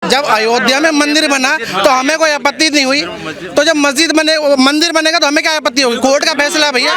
जब अयोध्या में मंदिर बना तो हमें कोई आपत्ति नहीं हुई, तो जब मंदिर बनेगा तो हमें क्या आपत्ति होगी? कोर्ट का फैसला है भैया,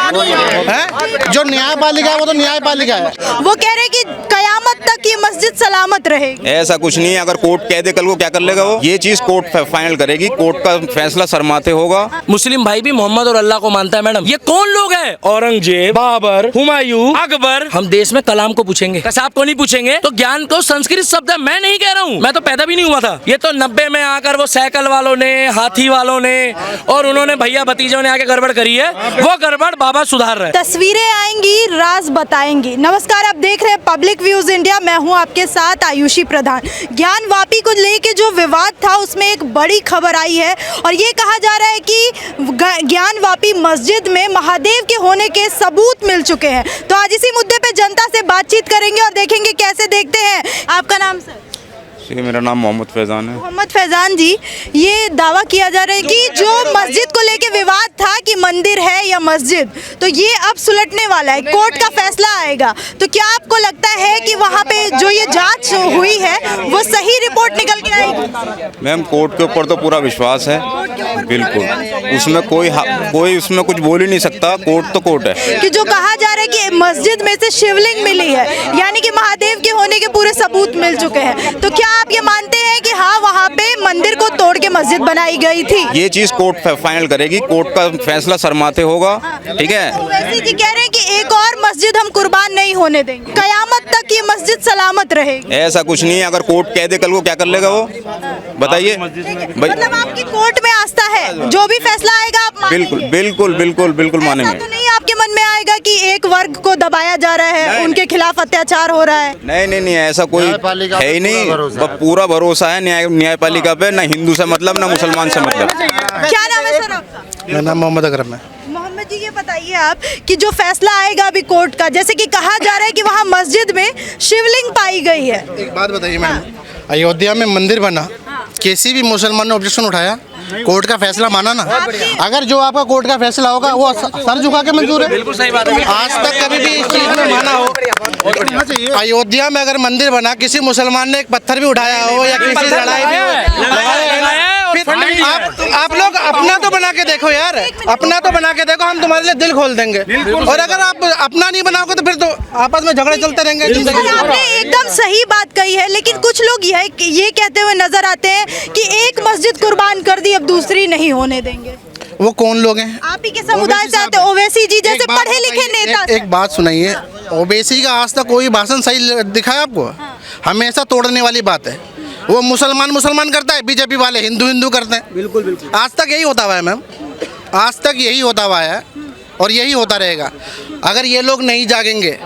है जो न्यायपालिका है वो तो न्यायपालिका है। वो कह रहे कि कयामत तक ये मस्जिद सलामत रहेगी। ऐसा कुछ नहीं है, अगर कोर्ट कह दे कल को क्या कर लेगा वो? ये चीज कोर्ट फाइनल करेगी, कोर्ट का फैसला शर्माते होगा। मुस्लिम भाई भी मोहम्मद और अल्लाह को मानता है मैडम। ये कौन लोग हैं? औरंगजेब, बाबर, हुमायूं, अकबर। हम देश में कलाम को पूछेंगे, कसाब को नहीं पूछेंगे। तो ज्ञान को संस्कृत शब्द है, मैं नहीं कह रहा हूँ, मैं तो पैदा भी नहीं हुआ था। ये तो 90 में आकर वो साइकिल वालों ने, हाथी वालों ने और उन्होंने भैया भतीजों ने आके गड़बड़ करी है, वो गड़बड़ बाबा सुधार रहे। तस्वीरें आएंगी, राज बताएंगी। नमस्कार, आप देख रहे हैं पब्लिक व्यूज इंडिया, मैं हूं आपके साथ आयुषी प्रधान। ज्ञान वापी को लेके जो विवाद था उसमें एक बड़ी खबर आई है और ये कहा जा रहा है कि ज्ञान वापी मस्जिद में महादेव के होने के सबूत मिल चुके हैं। तो आज इसी मुद्दे पे जनता से बातचीत करेंगे और देखेंगे कैसे देखते हैं। आपका नाम सर? मेरा नाम मोहम्मद फैजान है। मोहम्मद फैजान जी, ये दावा किया जा रहा है कि जो मस्जिद को लेके विवाद था कि मंदिर है या मस्जिद, तो ये अब सुलटने वाला है, कोर्ट का फैसला आएगा। तो क्या आपको लगता है कि वहाँ पे जो ये जांच हुई है वो सही रिपोर्ट निकल के आएगी? मैम, कोर्ट के ऊपर तो पूरा विश्वास है, बिल्कुल। उसमें कोई उसमें कुछ बोल ही नहीं सकता। कोर्ट तो कोर्ट है। कि जो कहा जा रहा है कि मस्जिद में से शिवलिंग मिली है, यानी कि महादेव के होने के पूरे सबूत मिल चुके हैं, तो क्या आप ये मानते हैं कि हाँ वहाँ पे मंदिर को तोड़ के मस्जिद बनाई गई थी? ये चीज कोर्ट फाइनल करेगी, कोर्ट का फैसला शर्माते होगा, ठीक है। ओवैसी जी कह रहे हैं कि एक और मस्जिद हम कुर्बान नहीं होने देंगे, कयामत तक ये मस्जिद सलामत रहेगी। ऐसा कुछ नहीं है, अगर कोर्ट कह दे कल को क्या कर लेगा वो? बताइए। मतलब आपकी कोर्ट में आस्था है, जो भी फैसला आएगा आप मानेंगे? बिल्कुल बिल्कुल बिल्कुल बिल्कुल मानेंगे। तो नहीं आपके मन में आएगा कि एक वर्ग को दबाया जा रहा है, उनके खिलाफ अत्याचार हो रहा है? नहीं, ऐसा कोई है ही नहीं। पूरा भरोसा है न्यायपालिका पे, ना हिंदू से मतलब ना मुसलमान से मतलब। क्या नाम है सर आपका? मेरा नाम मोहम्मद अकरम है। मोहम्मद जी, ये बताइए आप कि जो फैसला आएगा अभी कोर्ट का, जैसे कि कहा जा रहा है कि वहाँ मस्जिद में शिवलिंग पाई गई है। एक बात बताइए मैडम, अयोध्या में मंदिर बना, किसी भी मुसलमान ने ऑब्जेक्शन उठाया? कोर्ट का फैसला माना ना। अगर जो आपका कोर्ट का फैसला होगा वो सर झुका के मंजूर है। बिल्कुल सही बात है। आज तक कभी भी इस चीज में माना हो? अयोध्या में अगर मंदिर बना, किसी मुसलमान ने एक पत्थर भी उठाया हो या किसी लड़ाई में आप लोग अपना तो बना के देखो यार, अपना तो बना के देखो, हम तुम्हारे लिए दिल खोल देंगे। और अगर आप अपना नहीं बनाओगे तो फिर तो आपस में झगड़े चलते रहेंगे। आपने एकदम सही बात कही है, लेकिन कुछ लोग ये कहते हुए नजर आते हैं कि एक मस्जिद कुर्बान कर दी, अब दूसरी नहीं होने देंगे। वो कौन लोग हैं? आप ही के समुदाय से आते, ओवैसी जी जैसे पढ़े लिखे नेता। एक बात सुनाइए, ओवैसी का आज तक कोई भाषण सही दिखाया आपको? हमेशा तोड़ने वाली बात है। वो मुसलमान करता है, बीजेपी वाले हिंदू करते हैं। बिल्कुल। आज तक यही होता हुआ है मैम, आज तक यही होता हुआ है और यही होता रहेगा। अगर ये लोग नहीं जागेंगे,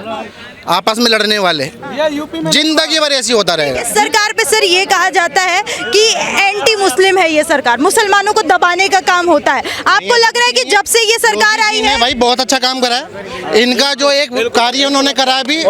आपस में लड़ने वाले, जिंदगी भर ऐसी होता रहेगा। सरकार पे सर ये कहा जाता है कि एंटी मुस्लिम है ये सरकार, मुसलमानों को दबाने का काम होता है। आपको लग रहा है कि जब से ये सरकार आई है? भाई बहुत अच्छा काम करा है इनका, जो एक कार्य उन्होंने करा है भी,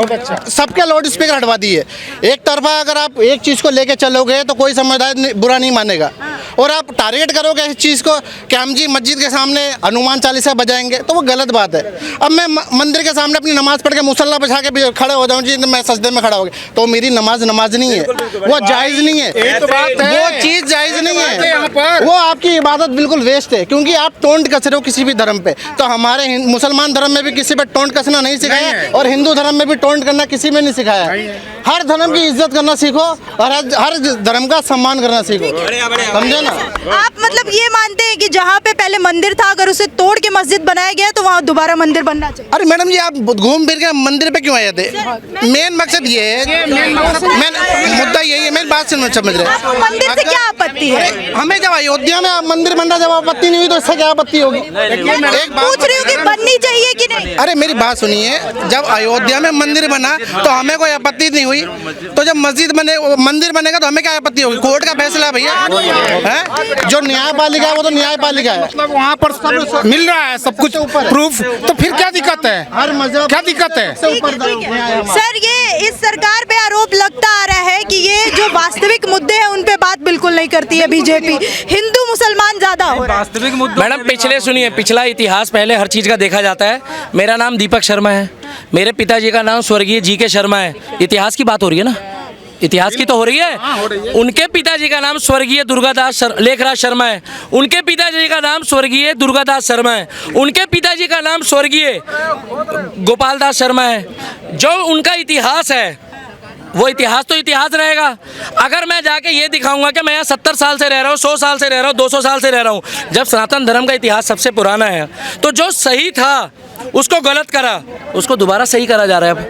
सबके लाउड स्पीकर हटवा दिए। एक तरफा अगर आप एक चीज को लेके चलोगे तो कोई समुदाय बुरा नहीं मानेगा, और आप टारगेट करोगे इस चीज को कि हम जी मस्जिद के सामने हनुमान चालीसा बजाएंगे, तो वो गलत बात है। अब मैं मंदिर के सामने अपनी नमाज पढ़ के मुसल्ला बिछा के खड़े हो जाऊं जी, मैं सजदे में खड़ा हो गया, तो मेरी नमाज नहीं है, वो जायज नहीं है, वो चीज जायज नहीं है, वो आपकी इबादत बिल्कुल वेस्ट है, क्योंकि आप टोंट कस रहे हो किसी भी धर्म पे। तो हमारे मुसलमान धर्म में भी किसी पे टोंट कसना नहीं सिखाया और हिंदू धर्म में भी टोंट करना किसी में नहीं सिखाया। हर धर्म की इज्जत करना सीखो और हर धर्म का सम्मान करना सीखो, समझे ना? आप मतलब ये मानते हैं कि जहाँ पे पहले मंदिर था, अगर उसे तोड़ के मस्जिद बनाया गया तो वहाँ दोबारा मंदिर बनना चाहिए? अरे मैडम जी, आप घूम फिर के मंदिर पे क्यों आए थे? मेन मकसद ये है, मुद्दा यही है। मेरी बात समझ रहे, मंदिर से क्या आपत्ति है? हमें जब अयोध्या में मंदिर बन रहा, जब आपत्ति नहीं हुई तो इससे क्या आपत्ति होगी? एक पूछ रही हूँ कि बननी चाहिए कि नहीं? अरे मेरी बात सुनिए, जब अयोध्या में मंदिर बना तो हमें कोई आपत्ति नहीं हुई, तो जब मंदिर बनेगा तो हमें क्या आपत्ति होगी? कोर्ट का फैसला है भैया, है जो न्यायपालिका है वो तो न्यायपालिका है। मतलब वहाँ पर सब मिल रहा है, सब कुछ प्रूफ, तो फिर क्या दिक्कत है? हर मजहब क्या दिक्कत है? सर, ये इस सरकार पे आरोप लगता आ रहा है कि ये जो वास्तविक मुद्दे हैं उन पे बात बिल्कुल नहीं करती है बीजेपी, हिंदू मुसलमान ज्यादा हो रहा है। वास्तविक मुद्दे मैडम पिछले सुनिए, पिछला इतिहास पहले हर चीज का देखा जाता है। मेरा नाम दीपक शर्मा है, मेरे पिताजी का नाम स्वर्गीय जी के शर्मा है। इतिहास की बात हो रही है ना, इतिहास की तो हो रही है। उनके पिताजी का नाम स्वर्गीय लेखराज शर्मा है। उनके पिताजी का नाम स्वर्गीय दुर्गादास शर्मा है। उनके पिताजी का नाम स्वर्गीय गोपाल दास शर्मा है। जो उनका इतिहास है वो इतिहास तो इतिहास रहेगा। अगर मैं जाके ये दिखाऊंगा कि मैं यहाँ 70 साल से रह रहा हूँ, 100 साल से रह रहा हूँ, 200 साल से रह रहा हूँ, जब सनातन धर्म का इतिहास सबसे पुराना है, तो जो सही था उसको गलत करा, उसको दोबारा सही करा जा रहा है। अब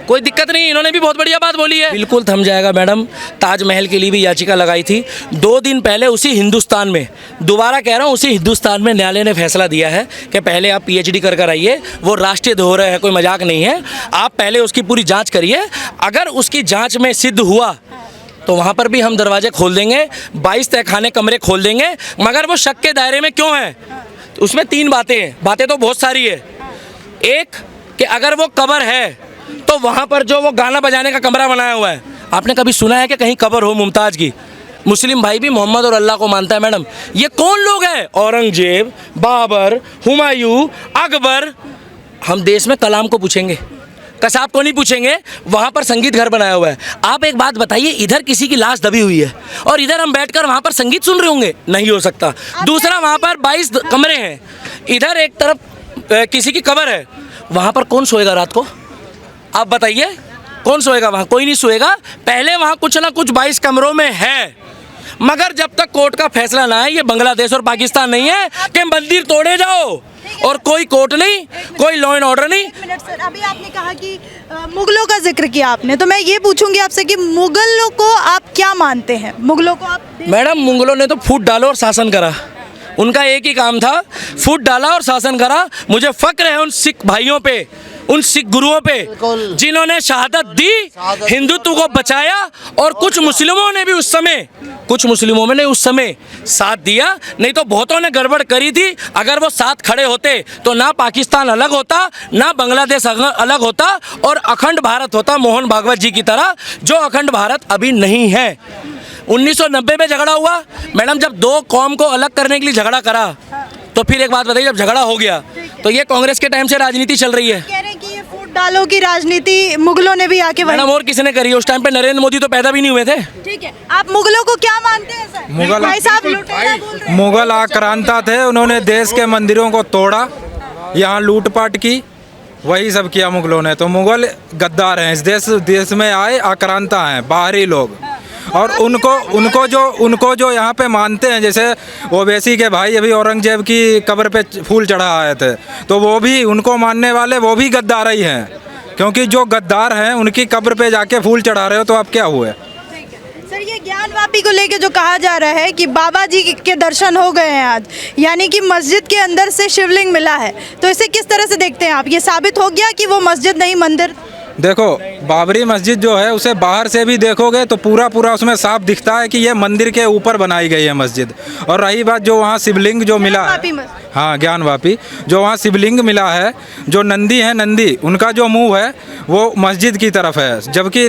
कोई दिक्कत नहीं, इन्होंने भी बहुत बढ़िया बात बोली है। बिल्कुल थम जाएगा मैडम। ताजमहल के लिए भी याचिका लगाई थी 2 दिन पहले, उसी हिंदुस्तान में, दोबारा कह रहा हूँ, उसी हिंदुस्तान में न्यायालय ने फैसला दिया है कि पहले आप PhD कर आइए। वो राष्ट्रीय धरोहर है, कोई मजाक नहीं है। आप पहले उसकी पूरी जाँच करिए। अगर उसकी जाँच में सिद्ध हुआ तो वहाँ पर भी हम दरवाजे खोल देंगे, 22 तहखाने कमरे खोल देंगे। मगर वो शक के दायरे में क्यों है? उसमें 3 बातें हैं। बातें तो बहुत सारी है। एक कि अगर वो कब्र है तो वहाँ पर जो वो गाना बजाने का कमरा बनाया हुआ है, आपने कभी सुना है कि कहीं कब्र हो मुमताज़ की? मुस्लिम भाई भी मोहम्मद और अल्लाह को मानता है मैडम। ये कौन लोग हैं? औरंगजेब, बाबर, हुमायूं, अकबर। हम देश में कलाम को पूछेंगे, कसाब को नहीं पूछेंगे। वहाँ पर संगीत घर बनाया हुआ है। आप एक बात बताइए, इधर किसी की लाश दबी हुई है और इधर हम बैठकर वहाँ पर संगीत सुन रहे होंगे? नहीं हो सकता। दूसरा, वहाँ पर 22 कमरे हैं, इधर एक तरफ किसी की कब्र है, वहाँ पर कौन सोएगा रात को? आप बताइए, कौन सोएगा वहाँ? कोई नहीं सोएगा। पहले वहाँ कुछ ना कुछ 22 कमरों में है, मगर जब तक कोर्ट का फैसला ना आए, ये बांग्लादेश और पाकिस्तान नहीं है कि मंदिर तोड़े जाओ और कोई कोर्ट नहीं, कोई लॉ एंड ऑर्डर नहीं। एक मिनट सर, अभी आपने कहा कि मुगलों का जिक्र किया आपने, तो मैं ये पूछूंगी आपसे कि मुगलों को आप क्या मानते हैं? मुगलों को आप मैडम, मुगलों ने तो फूट डालो और शासन करा। उनका एक ही काम था, फूट डाला और शासन करा। मुझे फक्र है उन सिख भाइयों पे, उन सिख गुरुओं पे जिन्होंने शहादत दी, हिंदुत्व को बचाया। और कुछ मुस्लिमों ने भी उस समय साथ दिया, नहीं तो बहुतों ने गड़बड़ करी थी। अगर वो साथ खड़े होते तो ना पाकिस्तान अलग होता, ना बांग्लादेश अलग होता, और अखंड भारत होता मोहन भागवत जी की तरह, जो अखंड भारत अभी नहीं है। 1990 में झगड़ा हुआ मैडम, जब 2 कौम को अलग करने के लिए झगड़ा करा, तो फिर एक बात बताइए, जब झगड़ा हो गया तो ये कांग्रेस के टाइम से राजनीति चल रही है। कह रहे हैं कि ये फूट डालो की राजनीति मुगलों ने भी आके मैडम, और किसने करी? उस टाइम पे नरेंद्र मोदी तो पैदा भी नहीं हुए थे। ठीक है, आप मुगलों को क्या मानते हैं सर? मुगल भाई साहब लुटेरा बोल रहे हैं। मुगल आक्रांता थे, उन्होंने देश के मंदिरों को तोड़ा, यहाँ लूटपाट की, वही सब किया मुगलों ने। तो मुगल गद्दार हैं, इस देश में आए आक्रांता हैं, बाहरी लोग। और उनको जो यहाँ पे मानते हैं, जैसे ओवैसी के भाई अभी औरंगजेब की कब्र पे फूल चढ़ा आए थे, तो वो भी उनको मानने वाले वो भी गद्दार ही हैं, क्योंकि जो गद्दार हैं उनकी कब्र पे जाके फूल चढ़ा रहे हो, तो आप क्या हुए? सर, ये ज्ञानवापी को लेके जो कहा जा रहा है कि बाबा जी के दर्शन हो गए हैं आज, यानी कि मस्जिद के अंदर से शिवलिंग मिला है, तो इसे किस तरह से देखते हैं आप? ये साबित हो गया कि वो मस्जिद नहीं मंदिर? देखो, बाबरी मस्जिद जो है उसे बाहर से भी देखोगे तो पूरा उसमें साफ दिखता है कि ये मंदिर के ऊपर बनाई गई है मस्जिद। और रही बात जो वहाँ शिवलिंग जो मिला है, हाँ ज्ञानवापी, जो वहाँ शिवलिंग मिला है, जो नंदी है, नंदी उनका जो मुंह है वो मस्जिद की तरफ है, जबकि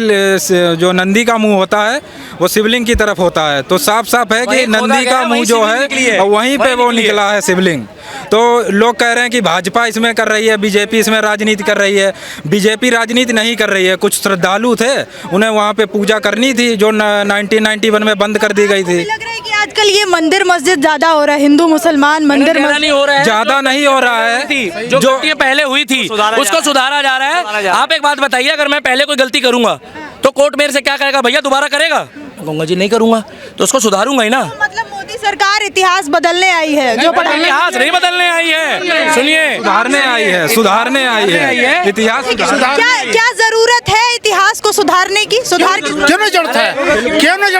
जो नंदी का मुंह होता है वो शिवलिंग की तरफ होता है। तो साफ है कि नंदी का मुंह जो है वहीं पे वो निकला है शिवलिंग। तो लोग कह रहे हैं कि भाजपा इसमें कर रही है, बीजेपी इसमें राजनीति कर रही है। बीजेपी राजनीति नहीं कर रही है, कुछ श्रद्धालु थे, उन्हें वहाँ पे पूजा करनी थी, जो 1991 में बंद कर दी गई थी। लग रहा है कि आजकल ये मंदिर मस्जिद ज्यादा हो रहा है, हिंदू मुसलमान मंदिर नहीं हो रहा है, ज्यादा नहीं हो रहा है। जो गलती पहले हुई थी उसको सुधारा जा रहा है। आप एक बात बताइए, अगर मैं पहले कोई गलती करूंगा तो कोर्ट मेरे से क्या करेगा? भैया दोबारा करेगा? कहूँगा जी नहीं करूंगा, तो उसको सुधारूंगा ही ना। मतलब मोदी सरकार इतिहास बदलने आई है, जो इतिहास नहीं बदलने आई है, सुनिए, सुधारने आई है इतिहास। क्या जरूरत है इतिहास को सुधारने की? क्यों नहीं जरूरत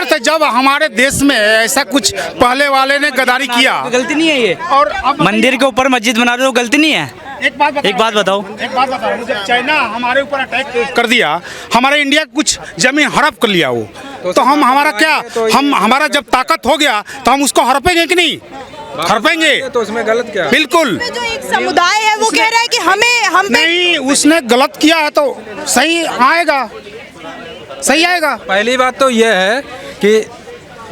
है? जब हमारे देश में ऐसा कुछ पहले वाले ने गद्दारी किया, गलती नहीं है ये। और मंदिर के ऊपर मस्जिद बना रहे हो, गलती नहीं है? एक बात बताओ, जब चाइना हमारे ऊपर अटैक कर दिया, हमारे इंडिया की कुछ जमीन हड़प कर लिया वो, तो हम हमारा क्या, हम हमारा जब ताकत हो गया तो हम उसको हड़पेंगे कि नहीं? हड़पेंगे। तो उसमें गलत क्या? बिल्कुल। जो एक समुदाय है वो कह रहा है कि हम नहीं, उसने गलत किया है तो सही आएगा। पहली बात तो ये है कि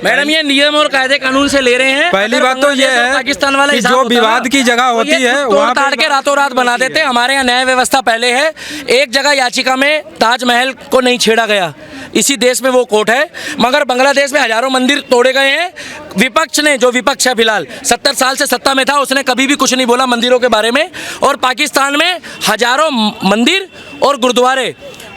मैडम, ये नियम और कायदे कानून से ले रहे हैं। पहली बात तो ये है पाकिस्तान वाला कि जो विवाद की जगह होती है वहाँ ताड़ के रातों रात बना देते हैं। हमारे यहाँ न्याय व्यवस्था पहले है। एक जगह याचिका में ताजमहल को नहीं छेड़ा गया, इसी देश में वो कोर्ट है। मगर बांग्लादेश में हजारों मंदिर तोड़े गए हैं। विपक्ष ने, जो विपक्ष है फिलहाल 70 साल से सत्ता में था, उसने कभी भी कुछ नहीं बोला मंदिरों के बारे में। और पाकिस्तान में हजारों मंदिर और गुरुद्वारे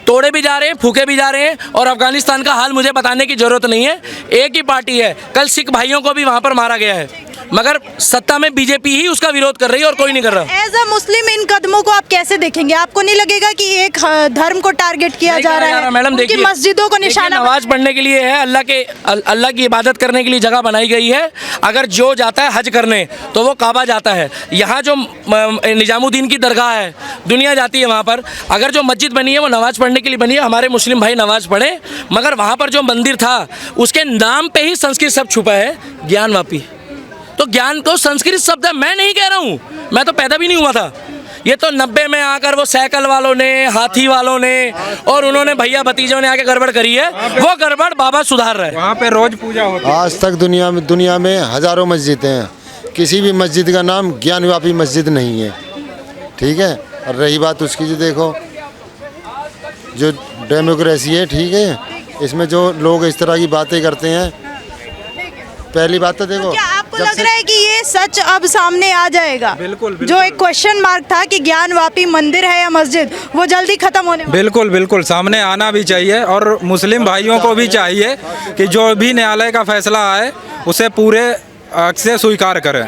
तोड़े भी जा रहे हैं, फूके भी जा रहे हैं। और अफगानिस्तान का हाल मुझे बताने की जरूरत नहीं है, एक ही पार्टी है। कल सिख भाइयों को भी वहां पर मारा गया है, मगर सत्ता में बीजेपी ही उसका विरोध कर रही है और कोई नहीं कर रहा। एज अ मुस्लिम इन कदमों को आप कैसे देखेंगे? आपको नहीं लगेगा कि एक धर्म को टारगेट किया जा रहा है? मैडम उनकी देखिए, मस्जिदों को निशाना नमाज पढ़ने के लिए है, अल्लाह की इबादत करने के लिए जगह बनाई गई है। अगर जो जाता है हज करने तो वो काबा जाता है। यहाँ जो निजामुद्दीन की दरगाह है, दुनिया जाती है वहाँ पर। अगर जो मस्जिद बनी है वो नमाज पढ़ने के लिए बनी है, हमारे मुस्लिम भाई नमाज पढ़े। मगर वहाँ पर जो मंदिर था उसके नाम पे ही संस्कृत शब्द छुपा है, ज्ञानवापी। तो ज्ञान तो संस्कृत शब्द है, मैं नहीं कह रहा हूँ, मैं तो पैदा भी नहीं हुआ था। ये तो 90 में आकर वो साइकिल वालों ने, हाथी वालों ने और उन्होंने भैया भतीजों ने आके गड़बड़ करी है। वो गड़बड़ बाबा सुधार रहे हैं। वहाँ पे रोज पूजा होती है। आज तक दुनिया में हजारों मस्जिदें हैं, किसी भी मस्जिद का नाम ज्ञानवापी मस्जिद नहीं है, ठीक है। और रही बात उसकी, जो देखो जो डेमोक्रेसी है, ठीक है, इसमें जो लोग इस तरह की बातें करते हैं, पहली बात तो देखो, क्या आपको लग रहा है कि ये सच अब सामने आ जाएगा? बिल्कुल। जो एक क्वेश्चन मार्क था कि ज्ञानवापी मंदिर है या मस्जिद, वो जल्दी खत्म होने वाला है। बिल्कुल सामने आना भी चाहिए। और मुस्लिम भाइयों को भी चाहिए कि जो भी न्यायालय का फैसला आए उसे पूरे हक से स्वीकार करें।